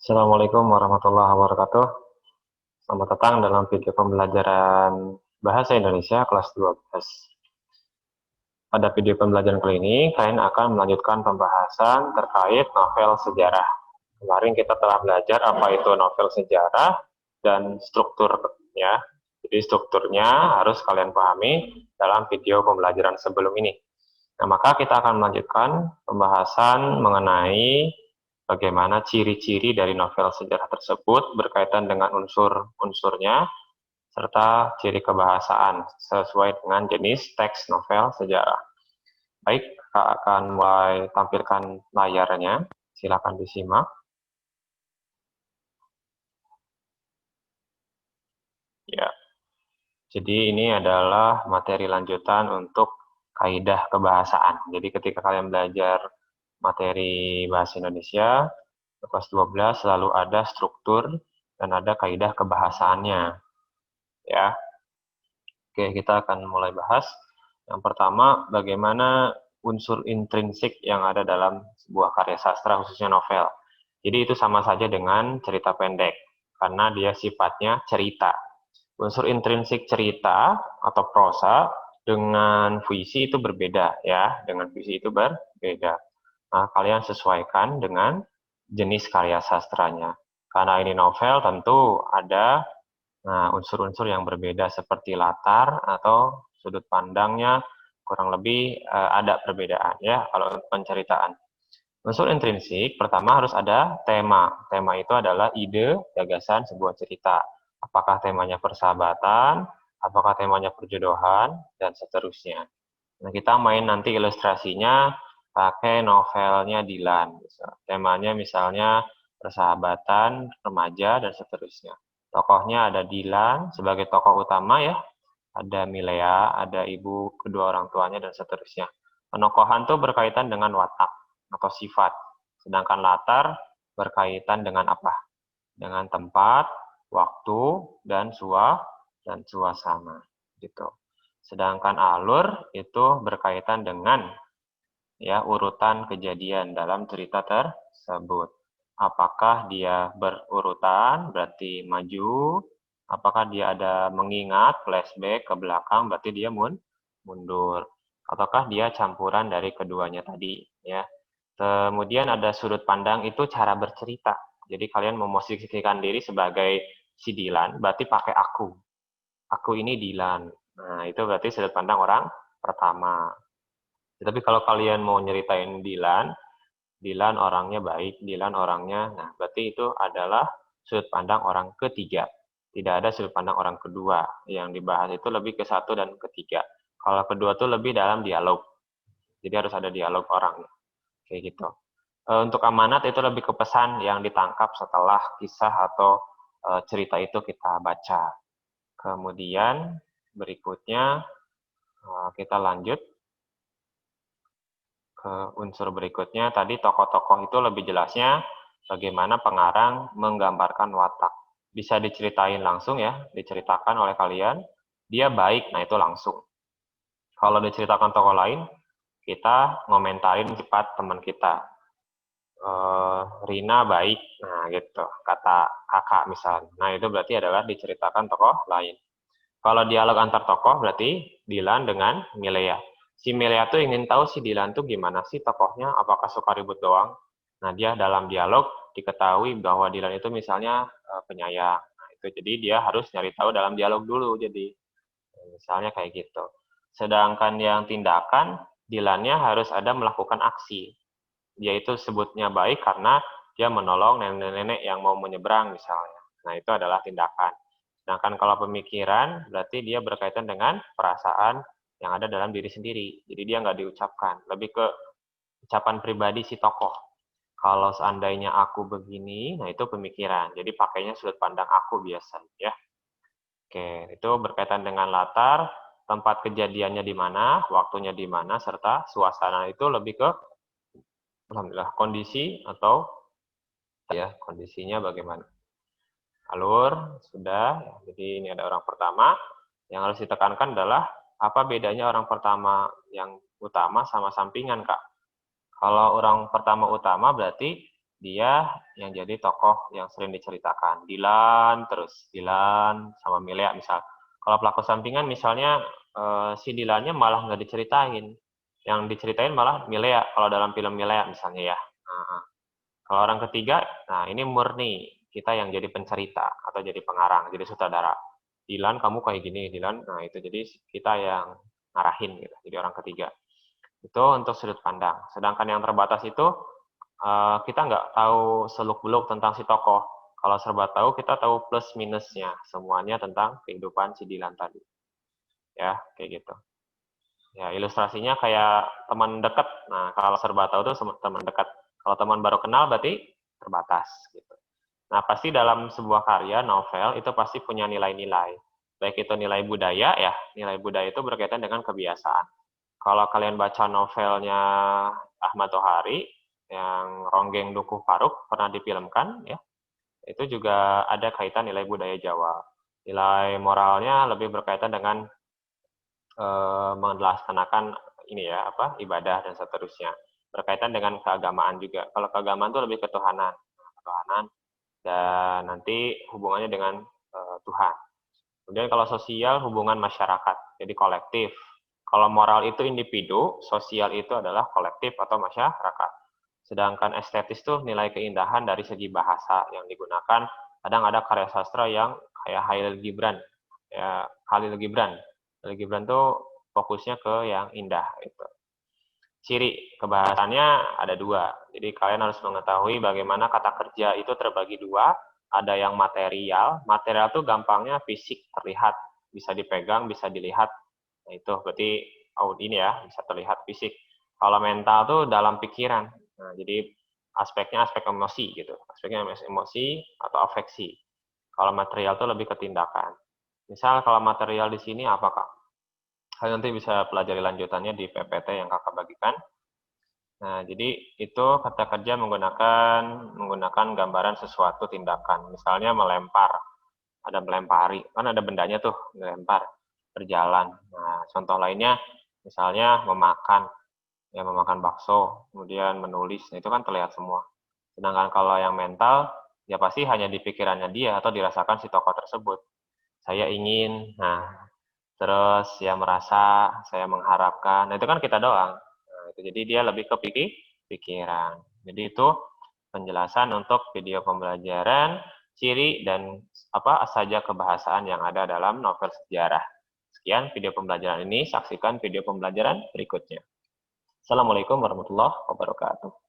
Assalamualaikum warahmatullahi wabarakatuh. Selamat datang dalam video pembelajaran Bahasa Indonesia kelas 12. Pada video pembelajaran kali ini, kalian akan melanjutkan pembahasan terkait novel sejarah. Kemarin kita telah belajar apa itu novel sejarah dan strukturnya. Jadi strukturnya harus kalian pahami dalam video pembelajaran sebelum ini. Nah, maka kita akan melanjutkan pembahasan mengenai bagaimana ciri-ciri dari novel sejarah tersebut berkaitan dengan unsur-unsurnya, serta ciri kebahasaan sesuai dengan jenis teks novel sejarah. Baik, Kak akan mulai tampilkan layarnya. Silakan disimak. Ya, jadi ini adalah materi lanjutan untuk kaidah kebahasaan. Jadi ketika kalian belajar materi bahasa Indonesia, kelas 12 selalu ada struktur dan ada kaidah kebahasaannya. Ya. Oke, kita akan mulai bahas. Yang pertama, bagaimana unsur intrinsik yang ada dalam sebuah karya sastra, khususnya novel. Jadi itu sama saja dengan cerita pendek, karena dia sifatnya cerita. Unsur intrinsik cerita atau prosa dengan puisi itu berbeda, ya. Dengan puisi itu berbeda. Nah, kalian sesuaikan dengan jenis karya sastranya. Karena ini novel, tentu ada unsur-unsur yang berbeda seperti latar atau sudut pandangnya kurang lebih ada perbedaan ya kalau penceritaan. Unsur intrinsik pertama harus ada tema. Tema itu adalah ide, gagasan sebuah cerita. Apakah temanya persahabatan, apakah temanya perjodohan, dan seterusnya. Nah, kita main nanti ilustrasinya pakai novelnya Dilan. Temanya misalnya persahabatan, remaja, dan seterusnya. Tokohnya ada Dilan sebagai tokoh utama ya, ada Milea, ada ibu kedua orang tuanya, dan seterusnya. Penokohan itu berkaitan dengan watak atau sifat, sedangkan latar berkaitan dengan apa? Dengan tempat, waktu, dan suasana. Gitu. Sedangkan alur itu berkaitan dengan ya urutan kejadian dalam cerita tersebut. Apakah dia berurutan, berarti maju. Apakah dia ada mengingat, flashback ke belakang, berarti dia mundur. Ataukah dia campuran dari keduanya tadi, ya. Kemudian ada sudut pandang, itu cara bercerita. Jadi kalian memosisikan diri sebagai si Dilan, berarti pakai aku. Aku ini Dilan. Nah, itu berarti sudut pandang orang pertama. Tapi kalau kalian mau nyeritain Dilan, Dilan orangnya baik, Dilan orangnya, nah berarti itu adalah sudut pandang orang ketiga. Tidak ada sudut pandang orang kedua. Yang dibahas itu lebih ke satu dan ketiga. Kalau kedua tuh lebih dalam dialog. Jadi harus ada dialog orang. Kayak gitu. Untuk amanat itu lebih ke pesan yang ditangkap setelah kisah atau cerita itu kita baca. Kemudian berikutnya kita lanjut ke unsur berikutnya. Tadi tokoh-tokoh itu lebih jelasnya bagaimana pengarang menggambarkan watak. Bisa diceritain langsung ya, diceritakan oleh kalian. Dia baik, nah itu langsung. Kalau diceritakan tokoh lain, kita ngomentarin sifat teman kita. Rina baik, nah gitu, kata kakak misalnya. Nah itu berarti adalah diceritakan tokoh lain. Kalau dialog antar tokoh berarti Dilan dengan Milea. Si Milea tuh ingin tahu si Dilan tuh gimana sih tokohnya, apakah suka ribut doang. Nah dia dalam dialog diketahui bahwa Dilan itu misalnya penyayang. Nah, itu jadi dia harus nyari tahu dalam dialog dulu. Jadi misalnya kayak gitu. Sedangkan yang tindakan, Dilannya harus ada melakukan aksi. Dia itu sebutnya baik karena dia menolong nenek-nenek yang mau menyeberang misalnya. Nah itu adalah tindakan. Sedangkan kalau pemikiran, berarti dia berkaitan dengan perasaan yang ada dalam diri sendiri. Jadi dia nggak diucapkan, lebih ke ucapan pribadi si tokoh. Kalau seandainya aku begini, nah itu pemikiran. Jadi pakainya sudut pandang aku biasanya. Ya. Oke, itu berkaitan dengan latar, tempat kejadiannya di mana, waktunya di mana, serta suasana itu lebih ke alhamdulillah kondisi atau ya kondisinya bagaimana. Alur sudah, jadi ini ada orang pertama. Yang harus ditekankan adalah apa bedanya orang pertama yang utama sama sampingan, Kak. Kalau orang pertama utama berarti dia yang jadi tokoh yang sering diceritakan. Dilan terus, Dilan sama Milea misal. Kalau pelaku sampingan misalnya si Dilannya malah nggak diceritain. Yang diceritain malah Milea, kalau dalam film Milea misalnya ya. Nah, kalau orang ketiga, nah ini murni kita yang jadi pencerita atau jadi pengarang, jadi sutradara. Dilan kamu kayak gini, Dilan. Nah itu jadi kita yang ngarahin gitu, jadi orang ketiga. Itu untuk sudut pandang. Sedangkan yang terbatas itu kita nggak tahu seluk-beluk tentang si tokoh. Kalau serba tahu, kita tahu plus minusnya semuanya tentang kehidupan si Dilan tadi. Ya, kayak gitu. Ya, ilustrasinya kayak teman dekat. Nah, kalau serba tahu itu teman dekat. Kalau teman baru kenal berarti terbatas gitu. Nah, pasti dalam sebuah karya novel itu pasti punya nilai-nilai. Baik itu nilai budaya ya, nilai budaya itu berkaitan dengan kebiasaan. Kalau kalian baca novelnya Ahmad Tohari yang Ronggeng Dukuh Paruk pernah difilmkan ya, itu juga ada kaitan nilai budaya Jawa. Nilai moralnya lebih berkaitan dengan melaksanakan ini ya apa ibadah dan seterusnya. Berkaitan dengan keagamaan juga. Kalau keagamaan itu lebih ketuhanan, ketuhanan dan nanti hubungannya dengan Tuhan. Kemudian kalau sosial hubungan masyarakat, jadi kolektif. Kalau moral itu individu, sosial itu adalah kolektif atau masyarakat. Sedangkan estetis itu nilai keindahan dari segi bahasa yang digunakan. Kadang ada karya sastra yang kayak Khalil Gibran. Ya, Khalil Gibran. Khalil Gibran tuh fokusnya ke yang indah itu. Ciri kebahasannya ada dua. Jadi kalian harus mengetahui bagaimana kata kerja itu terbagi dua. Ada yang material. Material tuh gampangnya fisik, terlihat. Bisa dipegang, bisa dilihat. Nah itu berarti ini ya, bisa terlihat fisik. Kalau mental tuh dalam pikiran. Nah, jadi aspeknya aspek emosi gitu. Aspeknya emosi atau afeksi. Kalau material tuh lebih ke tindakan. Misal kalau material di sini apa Kak? Kalian nanti bisa pelajari lanjutannya di PPT yang Kakak bagikan. Nah, jadi itu kata kerja menggunakan gambaran sesuatu tindakan. Misalnya melempar, ada melempari, kan ada bendanya tuh, melempar, berjalan. Nah, contoh lainnya misalnya memakan, ya memakan bakso, kemudian menulis, nah, itu kan terlihat semua. Sedangkan kalau yang mental, ya pasti hanya di pikirannya dia atau dirasakan si tokoh tersebut. Saya ingin, nah, terus ya merasa, saya mengharapkan, nah itu kan kita doang. Nah, itu jadi dia lebih ke pikiran. Jadi itu penjelasan untuk video pembelajaran, ciri dan apa saja kebahasaan yang ada dalam novel sejarah. Sekian video pembelajaran ini, saksikan video pembelajaran berikutnya. Assalamualaikum warahmatullahi wabarakatuh.